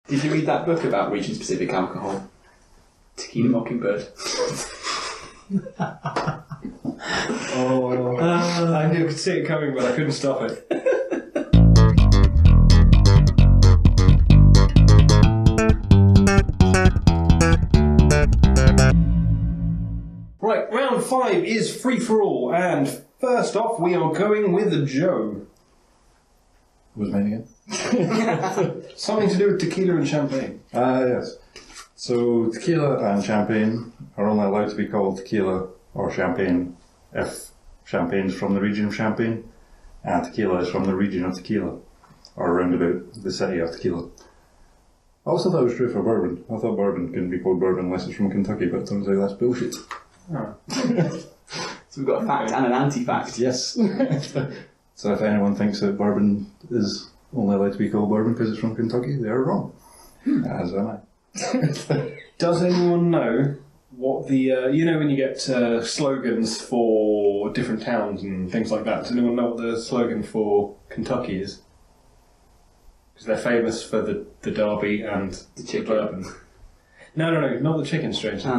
Did you read that book about region-specific alcohol? Tequila Mockingbird. I knew I could see it coming, but I couldn't stop it. Right, round 5 is free-for-all, and first off we are going with Joe. What was mine again? Something to do with tequila and champagne. Yes. So tequila and champagne are only allowed to be called tequila or champagne if champagne's from the region of Champagne and tequila is from the region of Tequila, or around about the city of Tequila. I also thought it was true for bourbon. I thought bourbon couldn't be called bourbon unless it's from Kentucky, but it turns out that's bullshit. Oh. So we've got a fact and an anti-fact. Yes. So if anyone thinks that bourbon is only allowed to be called bourbon because it's from Kentucky, they are wrong. As am I. Does anyone know what the, you know when you get slogans for different towns and things like that, does anyone know what the slogan for Kentucky is? Because they're famous for the derby and The chicken. bourbon. No, not the chicken, strangely.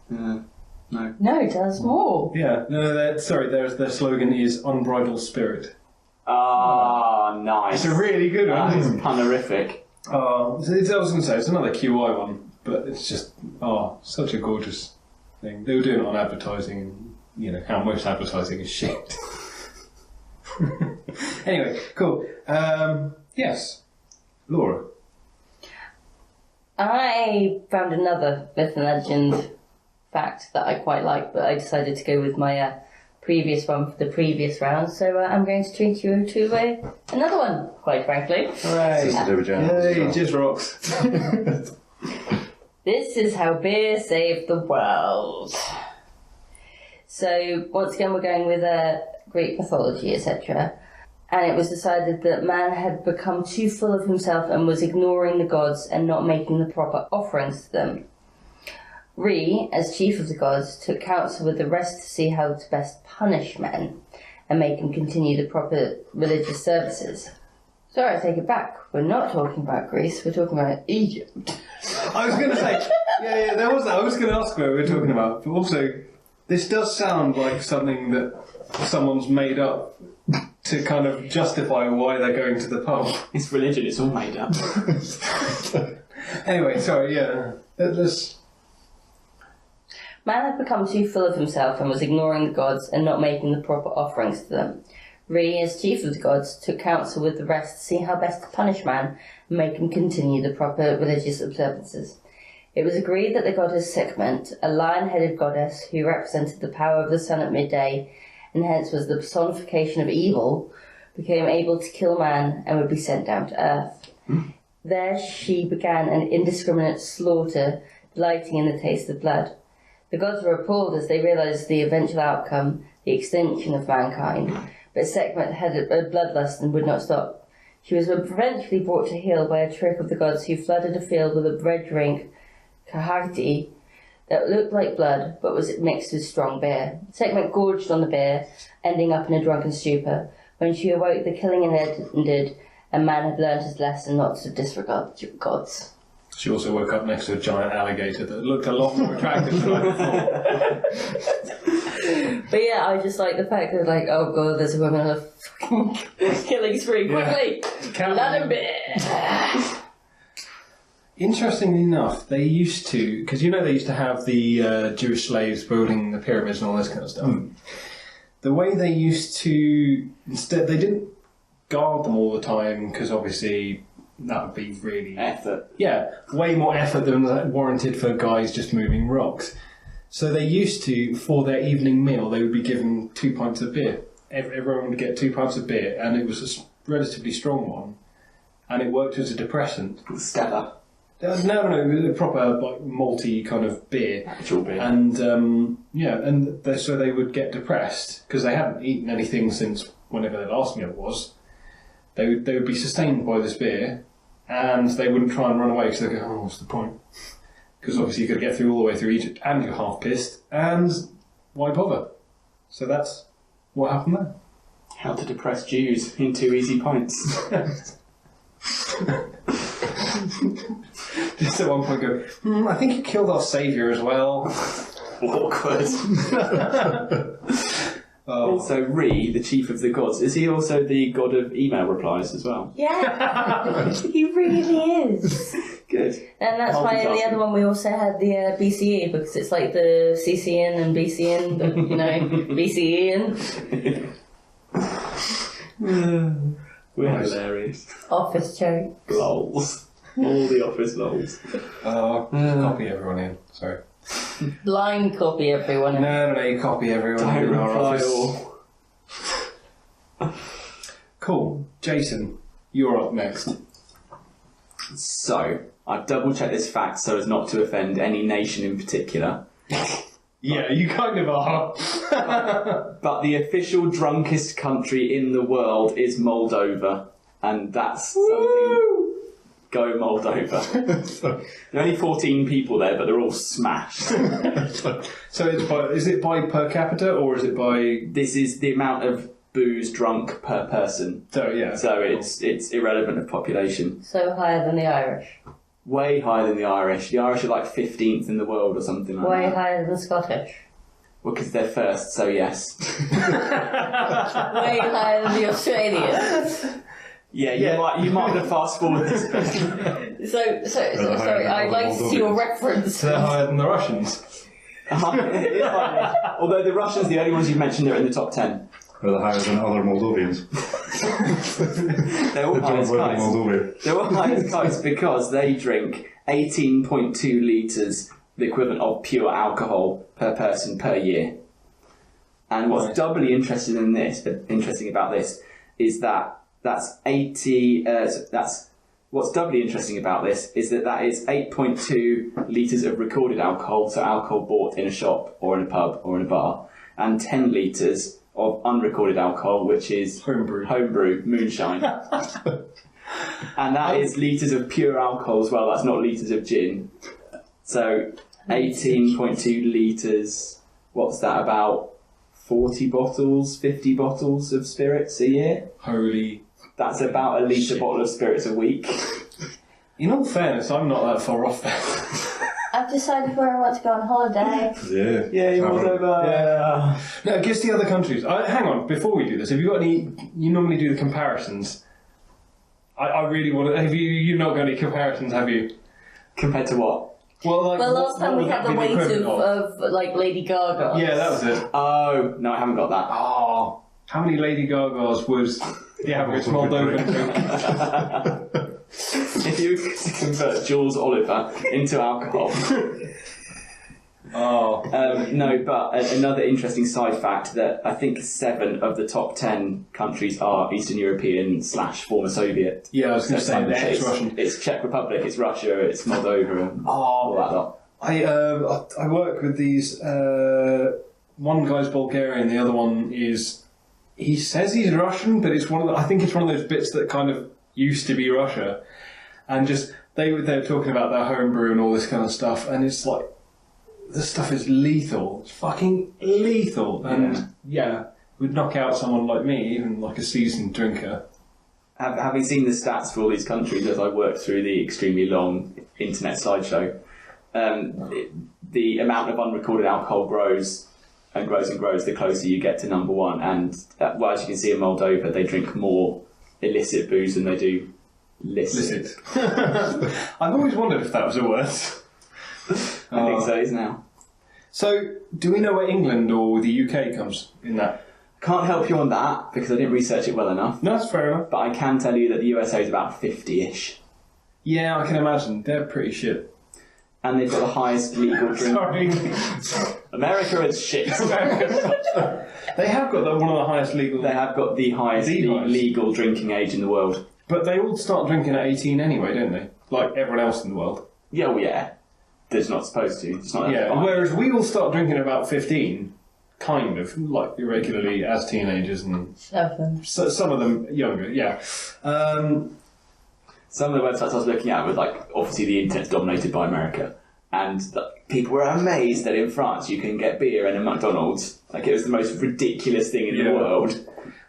No. No, tell us more. Yeah, no, their slogan is Unbridled Spirit. Ah, nice. It's a really good one. That is punerific. I was going to say, it's another QI one, but it's just, such a gorgeous thing. They were doing it on advertising, and, you know, how most advertising is shit. Anyway, cool. Yes. Laura. I found another myth and legend fact that I quite like, but I decided to go with my previous one for the previous round, so I'm going to treat you to another one, quite frankly. Hooray. Yay, jizz rocks. This is how beer saved the world. So, once again, we're going with Greek mythology, etc. And it was decided that man had become too full of himself and was ignoring the gods and not making the proper offerings to them. Re, as chief of the gods, took counsel with the rest to see how to best punish men and make them continue the proper religious services. Sorry, I take it back. We're not talking about Greece, we're talking about Egypt. I was going to say, yeah, there was that. I was going to ask what we were talking about, but also, this does sound like something that someone's made up to kind of justify why they're going to the pub. It's religion, it's all made up. Anyway, sorry, yeah. Man had become too full of himself and was ignoring the gods and not making the proper offerings to them. Re, as chief of the gods, took counsel with the rest to see how best to punish man and make him continue the proper religious observances. It was agreed that the goddess Sekhmet, a lion-headed goddess who represented the power of the sun at midday and hence was the personification of evil, became able to kill man and would be sent down to earth. There she began an indiscriminate slaughter, delighting in the taste of blood. The gods were appalled as they realised the eventual outcome, the extinction of mankind, but Sekhmet had a bloodlust and would not stop. She was eventually brought to heel by a trick of the gods who flooded a field with a bread drink, kahati, that looked like blood but was mixed with strong beer. Sekhmet gorged on the beer, ending up in a drunken stupor. When she awoke, the killing ended, and man had learned his lesson not to disregard the gods. She also woke up next to a giant alligator that looked a lot more attractive than I thought. But yeah, I just like the fact that, like, oh god, there's a woman on a fucking killing spree. Quickly! Blood and beer! Interestingly enough, they used to, because you know they used to have the Jewish slaves building the pyramids and all this kind of stuff. The way they used to, instead, they didn't guard them all the time, because obviously that would be really... Effort. Yeah, way more effort than warranted for guys just moving rocks. So they used to, for their evening meal, they would be given 2 pints of beer. Everyone would get 2 pints of beer, and it was a relatively strong one, and it worked as a depressant. Stella. No, a proper like malty kind of beer. Actual beer. And so they would get depressed because they hadn't eaten anything since whenever their last meal was. They would be sustained by this beer, and they wouldn't try and run away because they go, oh, what's the point? Because obviously you've got to get through all the way through Egypt, and you're half pissed, and why bother? So that's what happened there. How to depress Jews in 2 easy pints. Just at one point go, I think you killed our saviour as well. Awkward. Also, Re, the chief of the gods, is he also the god of email replies as well? Yeah, he really is. Good. And that's why in the other one we also had the BCE, because it's like the CCN and BCN, but, you know, BCN. We're hilarious. Office joke. Lols. All the office lols. Copy everyone in. Sorry. Blind copy everyone. No, you copy everyone Don't in our reply office. all. Cool. Jason, you're up next. So, I've double checked this fact so as not to offend any nation in particular. Yeah, you kind of are. But the official drunkest country in the world is Moldova. And that's something. Go Moldova. There are only 14 people there, but they're all smashed. So is it by per capita or is it by... This is the amount of booze drunk per person. So, yeah. So it's irrelevant of population. So higher than the Irish. Way higher than the Irish. The Irish are like 15th in the world or something like Way that. higher than the Scottish. Well, because they're first, so yes. Way higher than the Australians. Yeah, you might want to fast forward this bit. So sorry, I'd like to see your reference. They're higher than the Russians. It is funny. Although the Russians, the only ones you've mentioned, are in the top 10. Are they higher than other Moldovians? They're all high as kites. Moldova. They're all high as kites because they drink 18.2 litres, the equivalent of pure alcohol per person per year. And what's doubly interesting about this is that what's doubly interesting about this is that is 8.2 litres of recorded alcohol, so alcohol bought in a shop or in a pub or in a bar, and 10 litres of unrecorded alcohol, which is homebrew moonshine. And that is litres of pure alcohol as well, that's not litres of gin. So 18.2 litres, what's that, about 40 bottles, 50 bottles of spirits a year? Holy... That's about a litre bottle of spirits a week. In all fairness, I'm not that far off there. I've decided where I want to go on holiday. Yeah, you want over. Yeah. No, guess the other countries. Hang on, before we do this, have you got any... You normally do the comparisons. I really want to... Have you not got any comparisons, have you? Compared to what? Well, last time we had the weight of like Lady Gaga. Yeah, that was it. Oh, no, I haven't got that. Oh, how many Lady Gagas was the average Moldovan drink? If you convert Jules Oliver into alcohol. No, but another interesting side fact that I think 7 of the top 10 countries are Eastern European / former Soviet. Yeah, I was going to say the ex-Russian. It's Czech Republic, it's Russia, it's Moldova, and all that lot. I work with these. One guy's Bulgarian, the other one is. He says he's Russian, but it's I think it's one of those bits that kind of used to be Russia, and just they were talking about their homebrew and all this kind of stuff, and it's like this stuff is lethal. It's fucking lethal, and yeah, would knock out someone like me, even like a seasoned drinker. Having seen the stats for all these countries as I worked through the extremely long internet slideshow, the amount of unrecorded alcohol grows and grows and grows the closer you get to number one. And well, as you can see in Moldova, they drink more illicit booze than they do licit. I've always wondered if that was a word. I think so, is now. So, do we know where England or the UK comes in that? Can't help you on that because I didn't research it well enough. No, that's fair enough. But I can tell you that the USA is about 50-ish. Yeah, I can imagine. They're pretty shit. And they've got the highest legal drink. Sorry. America is shit. They have got one of the highest legal... They have got the highest legal drinking age in the world. But they all start drinking at 18 anyway, don't they? Like everyone else in the world. Yeah, well, yeah. They're just not supposed to. It's not whereas we all start drinking at about 15, kind of, like irregularly as teenagers, and some of them younger, yeah. Some of the websites I was looking at were like, obviously the internet's dominated by America, and people were amazed that in France you can get beer in a McDonald's. Like, it was the most ridiculous thing in the world.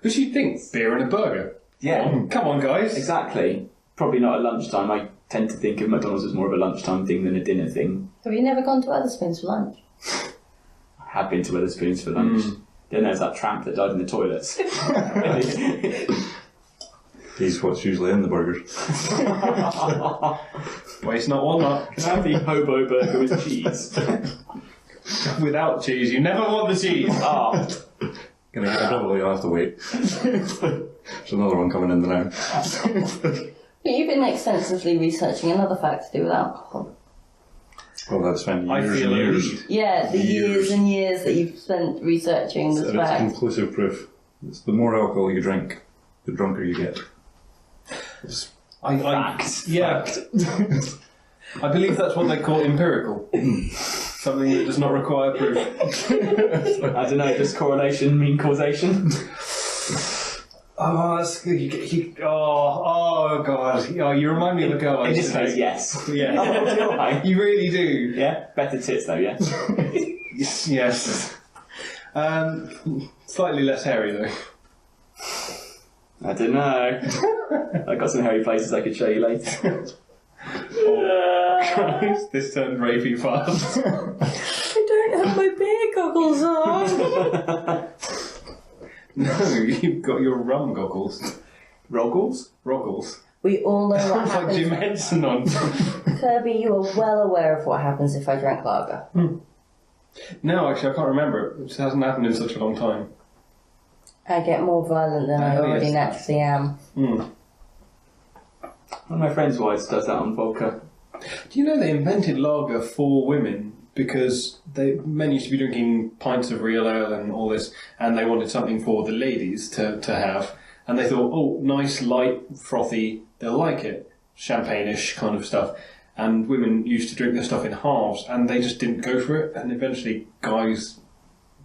But you'd think beer and a burger. Yeah. Come on, guys. Exactly. Probably not at lunchtime. I tend to think of McDonald's as more of a lunchtime thing than a dinner thing. Have you never gone to Wetherspoons for lunch? I have been to Wetherspoons for lunch. Then there's that tramp that died in the toilets. He's what's usually in the burgers. Waste not, want not. Can I have the hobo burger with cheese? Without cheese, you never want the cheese. Ah, Probably you'll have to wait. There's another one coming in now. But you've been extensively researching another fact to do with alcohol. Well, that's spent I years feel and a years. lead. Yeah, the years and years that you've spent researching this And it's fact. conclusive proof. It's the more alcohol you drink, the drunker you get. fact. Yeah. I believe that's what they call empirical. Something that does not require proof. I don't know, does correlation mean causation? Oh, that's good. Oh, God. Oh, you remind me of a girl I In used this to case, date. yes. Yeah. Oh, do I? You really do. Yeah? Better tits though, yeah? Yes. Slightly less hairy, though. I don't know. I got some hairy places I could show you later. Christ, this turned rapey fast. I don't have my beer goggles on. No, you've got your rum goggles. Roggles? Roggles. We all know what Sounds like Jim happens. Henson on. Kirby, you are well aware of what happens if I drank lager. No, actually, I can't remember it. It just hasn't happened in such a long time. I get more violent than I Oh, already yes. naturally am. Mm. One of my friends' wives does that on vodka. Do you know they invented lager for women because men used to be drinking pints of real ale and all this, and they wanted something for the ladies to have, and they thought, oh, nice, light, frothy, they'll like it, champagne-ish kind of stuff. And women used to drink this stuff in halves, and they just didn't go for it, and eventually guys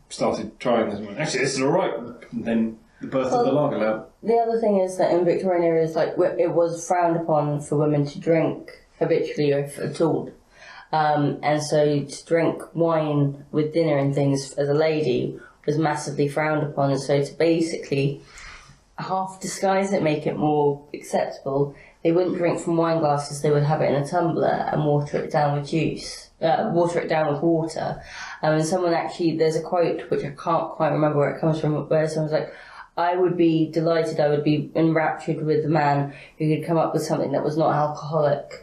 started trying this and went, actually, this is alright, and then the birth of the lager lab. The other thing is that in Victorian areas, like, it was frowned upon for women to drink habitually or if at all. And so to drink wine with dinner and things as a lady was massively frowned upon. And so to basically half disguise it, make it more acceptable, they wouldn't drink from wine glasses, they would have it in a tumbler and water it down with water it down with water. And someone actually, there's a quote which I can't quite remember where it comes from, where someone's like, I would be delighted, I would be enraptured with the man who could come up with something that was not alcoholic,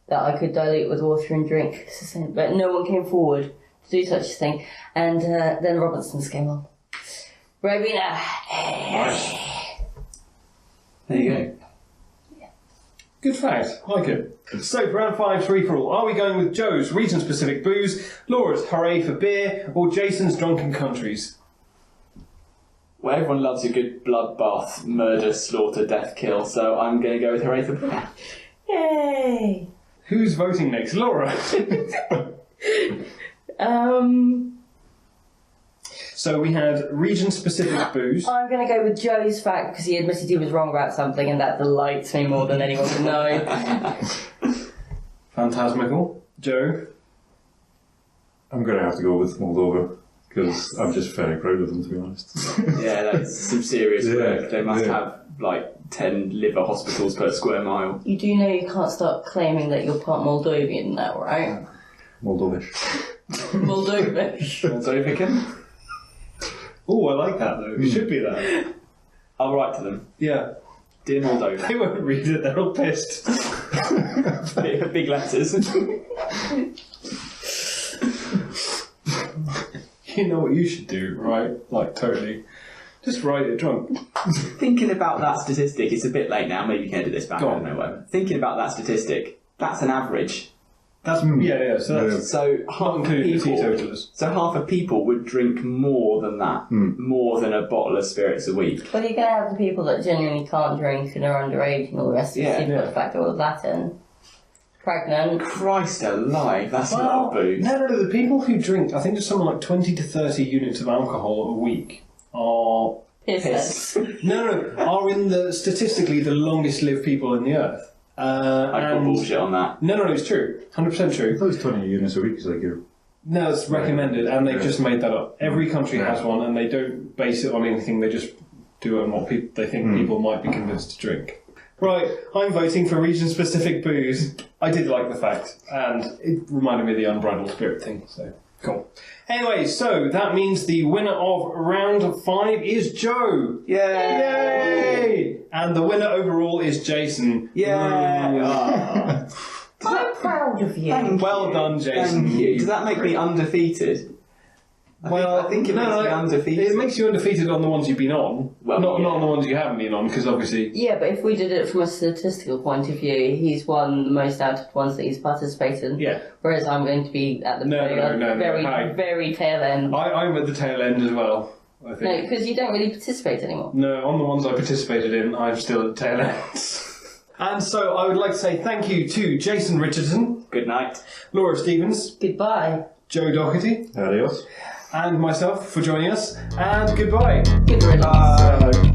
that I could dilute with water and drink. But no one came forward to do such a thing. And then Robinsons came on. Rowena. There you go. Good fact, like it. So, for round 5, 3 for all. Are we going with Joe's region-specific booze, Laura's hooray for beer, or Jason's drunken countries? Well, everyone loves a good bloodbath, murder, slaughter, death, kill, so I'm going to go with hooray for beer. Yay. Who's voting next? Laura. So we had region-specific booze. I'm going to go with Joe's fact because he admitted he was wrong about something and that delights me more than anyone can know. Phantasmical. Joe. I'm going to have to go with Moldova because I'm just very proud of them, to be honest. Yeah, that's some serious Yeah, work. They must yeah. have like 10 liver hospitals per square mile. You do know you can't start claiming that you're part Moldovan now, right? Moldovish. Moldovish. Moldovican? Oh, I like that though. It should be that. I'll write to them. Yeah. Dear Moldova. They won't read it, they're all pissed. Big letters. You know what you should do, right? Like, totally. Just write it drunk. Thinking about that statistic, it's a bit late now, maybe you can edit this back, Go I on. don't know, whatever. Thinking about that statistic, that's an average. That's, yeah, so that's So not half of including the people, teetotalers. so half of people would drink more than that, more than a bottle of spirits a week. Well, you're going to have the people that genuinely can't drink and are underage and all the rest of it. Yeah. So you've got to factor all of that in. Pregnant. Christ alive, that's a lot of booze. No, the people who drink, I think there's something like 20 to 30 units of alcohol a week are... Piss. are in the, statistically, the longest lived people in the earth. I call bullshit on that. No, it's true. 100% true. Those 20 units a week is like your... No, it's recommended, and they've just made that up. Every country has one, and they don't base it on anything, they just do it on what they think people might be convinced to drink. Right, I'm voting for region-specific booze. I did like the fact, and it reminded me of the unbridled spirit thing, so cool. Anyway, so that means the winner of round 5 is Joe. Yay! Yay! And the winner overall is Jason. Yay! Ah. I'm proud of you. Well done, Jason. Thank you. Does that make me undefeated? I think it makes me undefeated. It makes you undefeated on the ones you've been on. Well, not yeah. on the ones you haven't been on, because obviously... Yeah, but if we did it from a statistical point of view, he's won the most out of the ones that he's participated in. Yeah. Whereas I'm going to be at the No, very tail end. I'm at the tail end as well, I No, think. because you don't really participate anymore. No, on the ones I participated in, I'm still at the tail end. And so I would like to say thank you to Jason Richardson, Good night. Laura Stevens, Goodbye. Joe Doherty, Adios. and myself for joining us, and goodbye. Good riddance. Bye.